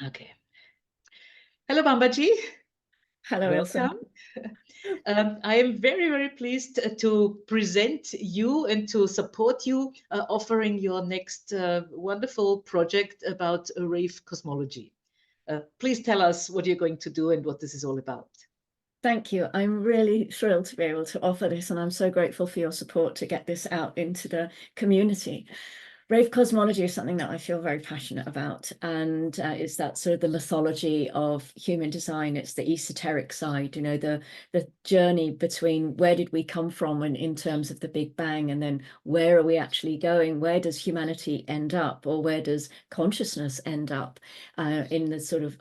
Okay. Hello, Bambaji. Hello, Ilse. Welcome. I am very, very pleased to present you and to support you, offering your next wonderful project about rave cosmology. Please tell us what you're going to do and what this is all about. Thank you. I'm really thrilled to be able to offer this, and I'm so grateful for your support to get this out into the community. Rave cosmology is something that I feel very passionate about, and it's that sort of the lithology of human design. It's the esoteric side, you know, the journey between where did we come from and in terms of the Big Bang, and then where are we actually going? Where does humanity end up, or where does consciousness end up in the sort of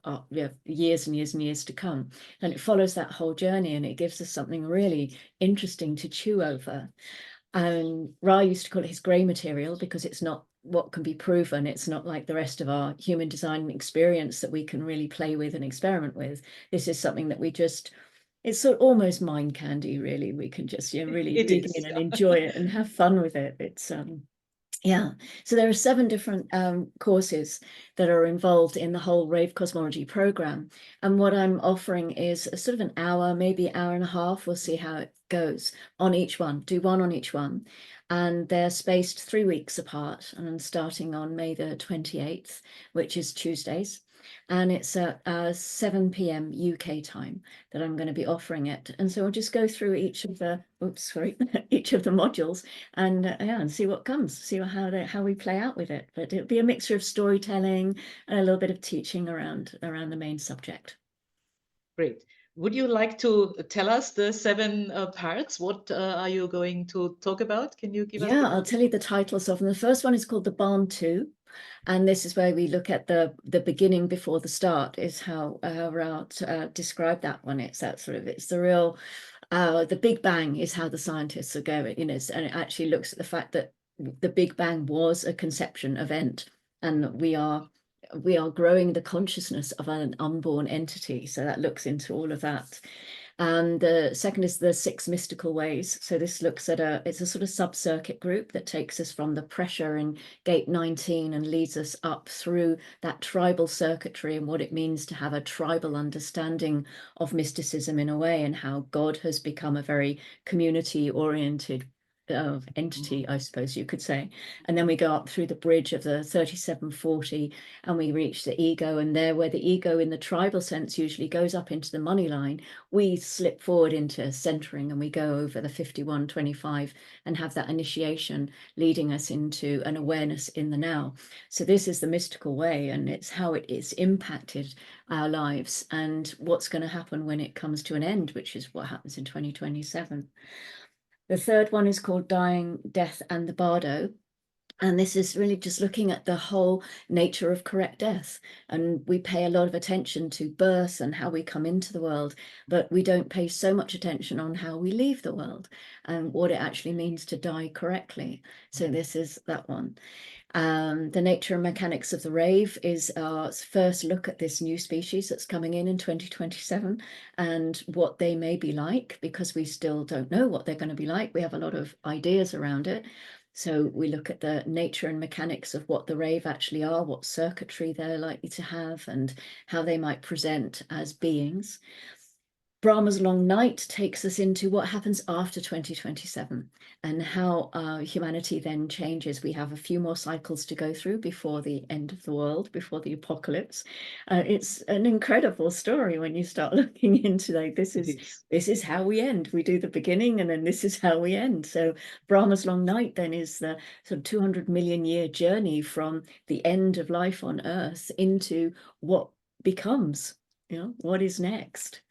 years and years and years to come? And it follows that whole journey, and it gives us something really interesting to chew over. Ra used to call it his grey material because it's not what can be proven. It's not like the rest of our human design experience that we can really play with and experiment with. This is something that we just, it's sort of almost mind candy, really. We can just, really It dig is, in and yeah. enjoy it and have fun with it. It's yeah, so there are 7 different courses that are involved in the whole Rave Cosmology program. And what I'm offering is a sort of an hour, maybe hour and a half. We'll see how it goes on each one. Do one on each one. And they're spaced 3 weeks apart, and starting on May the 28th, which is Tuesdays. And it's at 7 p.m. UK time that I'm going to be offering it. And so I'll just go through each of the, each of the modules and and see what comes, see how we play out with it. But it'll be a mixture of storytelling and a little bit of teaching around the main subject. Great. Would you like to tell us the 7 parts? What are you going to talk about? Can you give us Yeah, the I'll tell you the titles of them. The first one is called the Bhan Tugh, and this is where we look at the beginning before the start, is how Ra described that one. It's that sort of, it's the real, the Big Bang is how the scientists are going, and it actually looks at the fact that the Big Bang was a conception event, and we are growing the consciousness of an unborn entity. So that looks into all of that. And the second is the 6 mystical ways. So this looks at it's a sort of sub-circuit group that takes us from the pressure in gate 19 and leads us up through that tribal circuitry and what it means to have a tribal understanding of mysticism in a way, and how God has become a very community-oriented entity, I suppose you could say. And then we go up through the bridge of the 3740 and we reach the ego, and there, where the ego in the tribal sense usually goes up into the money line, we slip forward into centering and we go over the 5125 and have that initiation leading us into an awareness in the now. So this is the mystical way, and it's how it is impacted our lives and what's going to happen when it comes to an end, which is what happens in 2027. The third one is called Dying, Death and the Bardo. And this is really just looking at the whole nature of correct death. And we pay a lot of attention to birth and how we come into the world, but we don't pay so much attention on how we leave the world and what it actually means to die correctly. So this is that one. The nature and mechanics of the rave is our first look at this new species that's coming in 2027 and what they may be like, because we still don't know what they're going to be like. We have a lot of ideas around it. So we look at the nature and mechanics of what the rave actually are, what circuitry they're likely to have, and how they might present as beings. Brahma's Long Night takes us into what happens after 2027 and how humanity then changes. We have a few more cycles to go through before the end of the world, before the apocalypse. It's an incredible story when you start looking into, like, this is how we end. We do the beginning and then this is how we end. So Brahma's Long Night then is the sort of 200 million year journey from the end of life on Earth into what becomes, what is next.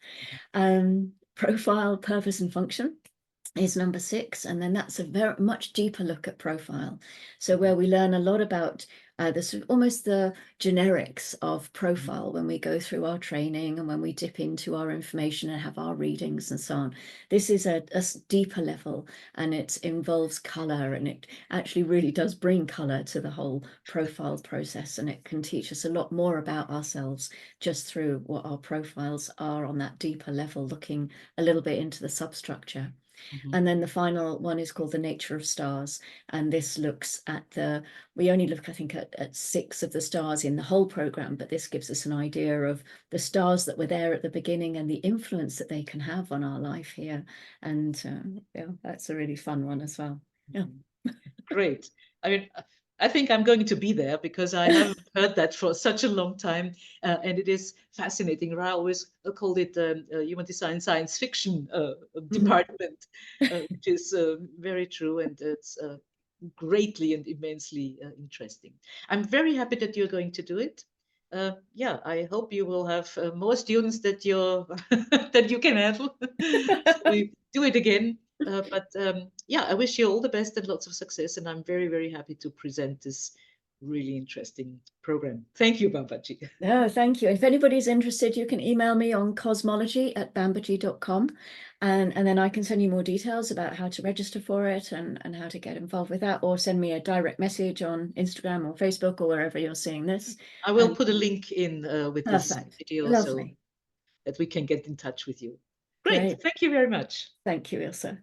Profile, purpose and function is number 6, and then that's a very much deeper look at profile. So where we learn a lot about almost the generics of profile when we go through our training and when we dip into our information and have our readings and so on. This is a deeper level, and it involves color, and it actually really does bring color to the whole profile process, and it can teach us a lot more about ourselves just through what our profiles are on that deeper level, looking a little bit into the substructure. And then the final one is called The Nature of Stars. And this looks at we only look, I think, at 6 of the stars in the whole program, but this gives us an idea of the stars that were there at the beginning and the influence that they can have on our life here. And yeah, that's a really fun one as well. Yeah. Great. I mean, I think I'm going to be there because I haven't heard that for such a long time, and it is fascinating. I always called it Human Design Science Fiction department, which is very true, and it's greatly and immensely interesting. I'm very happy that you're going to do it. Yeah, I hope you will have more students that you're that you can handle. So we do it again. But yeah, I wish you all the best and lots of success. And I'm very, very happy to present this really interesting program. Thank you, Bambaji. No, thank you. If anybody's interested, you can email me on cosmology@bambaji.com, and then I can send you more details about how to register for it and how to get involved with that, or send me a direct message on Instagram or Facebook or wherever you're seeing this. I will put a link in with this Perfect. video so Lovely. that we can get in touch with you. Great. Great. Thank you very much. Thank you, Ilse.